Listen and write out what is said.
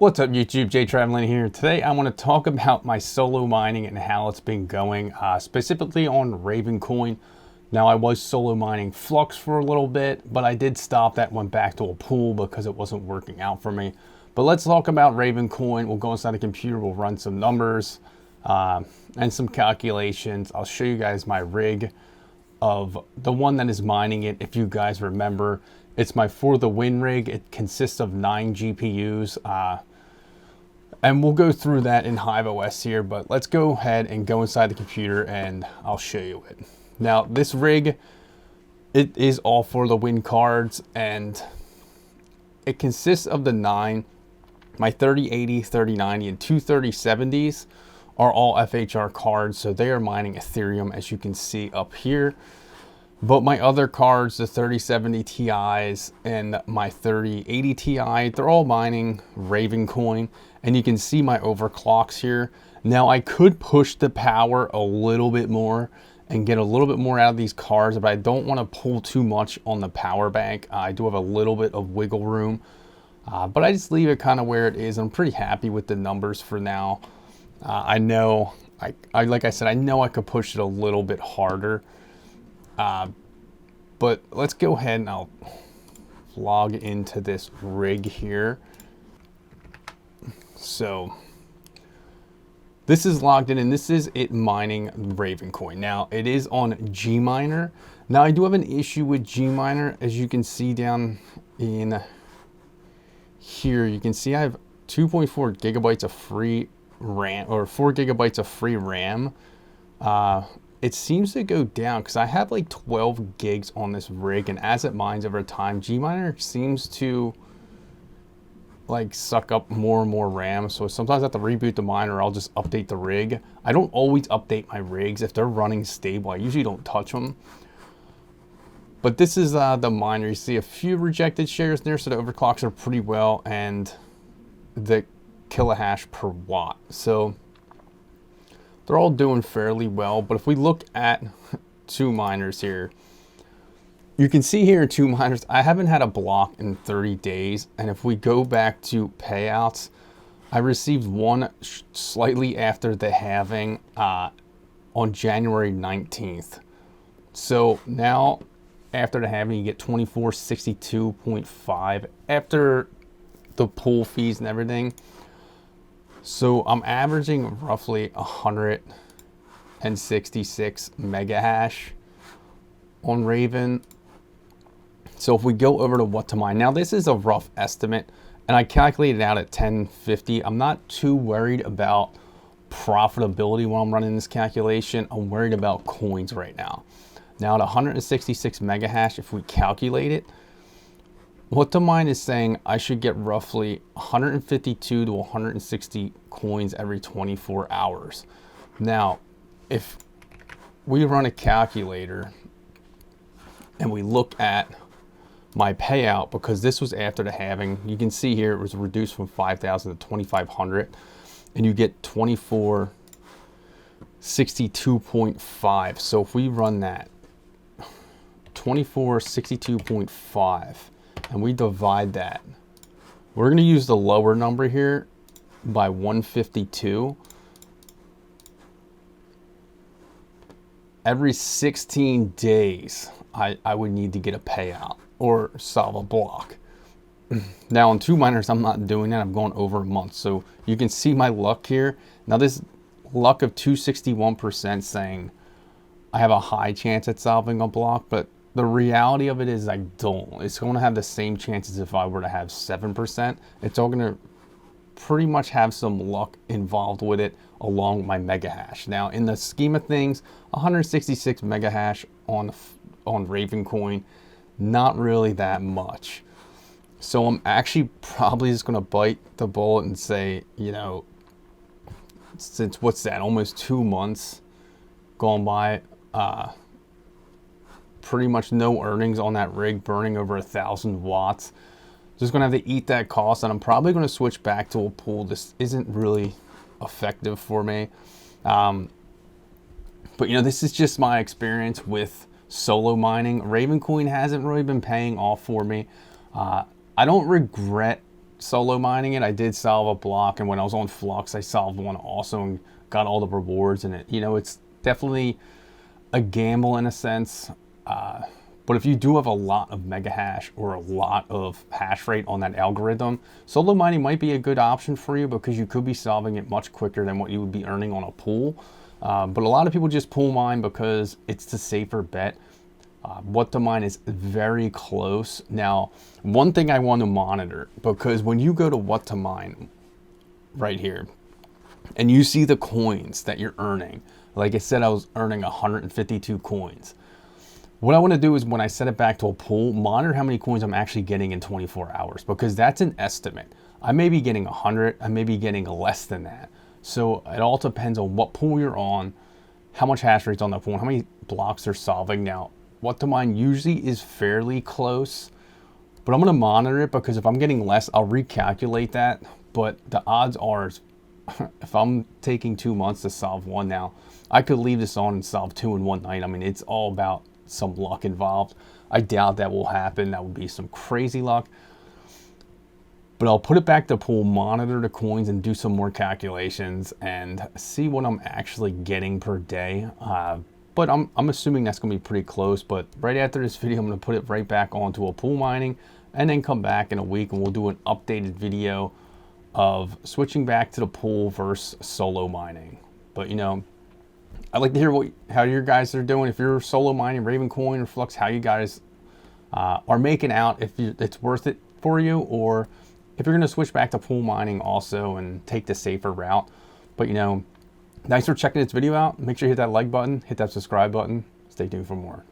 What's up YouTube, Jay Traveling here. Today I want to talk about my solo mining and how it's been going, specifically on Raven coin. Now I was solo mining Flux for a little bit, but I did stop that, went back to a pool because it wasn't working out for me. But let's talk about Raven coin. We'll go inside the computer, we'll run some numbers and some calculations. I'll show you guys my rig of the one that is mining it. If you guys remember, it's my For the Win rig. It consists of 9 GPUs. And we'll go through that in Hive OS here, but let's go ahead and go inside the computer and I'll show you it. Now this rig, it is all For the Win cards and it consists of the 9, my 3080, 3090 and two 3070s are all FHR cards. So they are mining Ethereum, as you can see up here. But my other cards, the 3070 Ti's and my 3080 Ti, they're all mining Raven coin. And you can see my overclocks here. Now I could push the power a little bit more and get a little bit more out of these cards, but I don't want to pull too much on the power bank. I do have a little bit of wiggle room, but I just leave it kind of where it is. I'm pretty happy with the numbers for now. I know, like I said, I know I could push it a little bit harder. But let's go ahead and I'll log into this rig here. So this is logged in and this is it mining Raven coin. Now it is on Gminer. Now I do have an issue with Gminer. As you can see down in here, you can see I have 2.4 gigabytes of free RAM, or 4 gigabytes of free RAM. It seems to go down because I have like 12 gigs on this rig, and as it mines over time, Gminer seems to like suck up more and more RAM. So sometimes I have to reboot the miner, or I'll just update the rig. I don't always update my rigs. If they're running stable, I usually don't touch them. But this is the miner. You see a few rejected shares there, so the overclocks are pretty well, and the kilohash per watt. So they're all doing fairly well. But if we look at two miners here, you can see here two miners, I haven't had a block in 30 days. And if we go back to payouts, I received one slightly after the halving on January 19th. So now after the halving, you get 2462.5 after the pool fees and everything. So I'm averaging roughly 166 mega hash on Raven. So if we go over to what to mine, now this is a rough estimate and I calculated out at 1050. I'm not too worried about profitability when I'm running this calculation. I'm worried about coins right now. Now at 166 mega hash, if we calculate it, what to mine is saying I should get roughly 152 to 160 coins every 24 hours. Now, if we run a calculator and we look at my payout, because this was after the halving, you can see here it was reduced from 5,000 to 2,500, and you get 2462.5. So if we run that 2462.5 and we divide that, we're going to use the lower number here by 152. Every 16 days, I would need to get a payout or solve a block. Now on two miners, I'm not doing that. I'm going over a month. So you can see my luck here. Now this luck of 261% saying I have a high chance at solving a block, but the reality of it is I don't. It's going to have the same chances if I were to have 7%. It's all going to pretty much have some luck involved with it along with my mega hash. Now in the scheme of things, 166 mega hash on Raven coin, not really that much. So I'm actually probably just going to bite the bullet and say, you know, since what's that, almost 2 months gone by, pretty much no earnings on that rig, burning over 1,000 watts. Just gonna have to eat that cost, and I'm probably gonna switch back to a pool. This isn't really effective for me. But you know, this is just my experience with solo mining. Raven coin hasn't really been paying off for me. I don't regret solo mining it, I did solve a block, and when I was on Flux, I solved one also and got all the rewards in it. You know, it's definitely a gamble in a sense. But if you do have a lot of mega hash or a lot of hash rate on that algorithm, solo mining might be a good option for you because you could be solving it much quicker than what you would be earning on a pool. But a lot of people just pool mine because it's the safer bet. What to mine is very close. Now, one thing I want to monitor, because when you go to what to mine right here, and you see the coins that you're earning, like I said, I was earning 152 coins. What I want to do is when I set it back to a pool, monitor how many coins I'm actually getting in 24 hours, because that's an estimate. I may be getting 100, I may be getting less than that. So it all depends on what pool you're on, how much hash rate's on that pool, how many blocks they're solving. Now, what to mine usually is fairly close, but I'm going to monitor it because if I'm getting less, I'll recalculate that. But the odds are, if I'm taking 2 months to solve one now, I could leave this on and solve 2 in one night. I mean, it's all about some luck involved. I doubt that will happen. That would be some crazy luck. But I'll put it back to pool, monitor the coins, and do some more calculations and see what I'm actually getting per day. But I'm assuming that's going to be pretty close. But right after this video, I'm going to put it right back onto a pool mining and then come back in a week and we'll do an updated video of switching back to the pool versus solo mining. But you know, I'd like to hear how your guys are doing. If you're solo mining Raven Coin or Flux, how you guys are making out, if it's worth it for you, or if you're going to switch back to pool mining also and take the safer route. But you know, thanks for checking this video out. Make sure you hit that like button, hit that subscribe button. Stay tuned for more.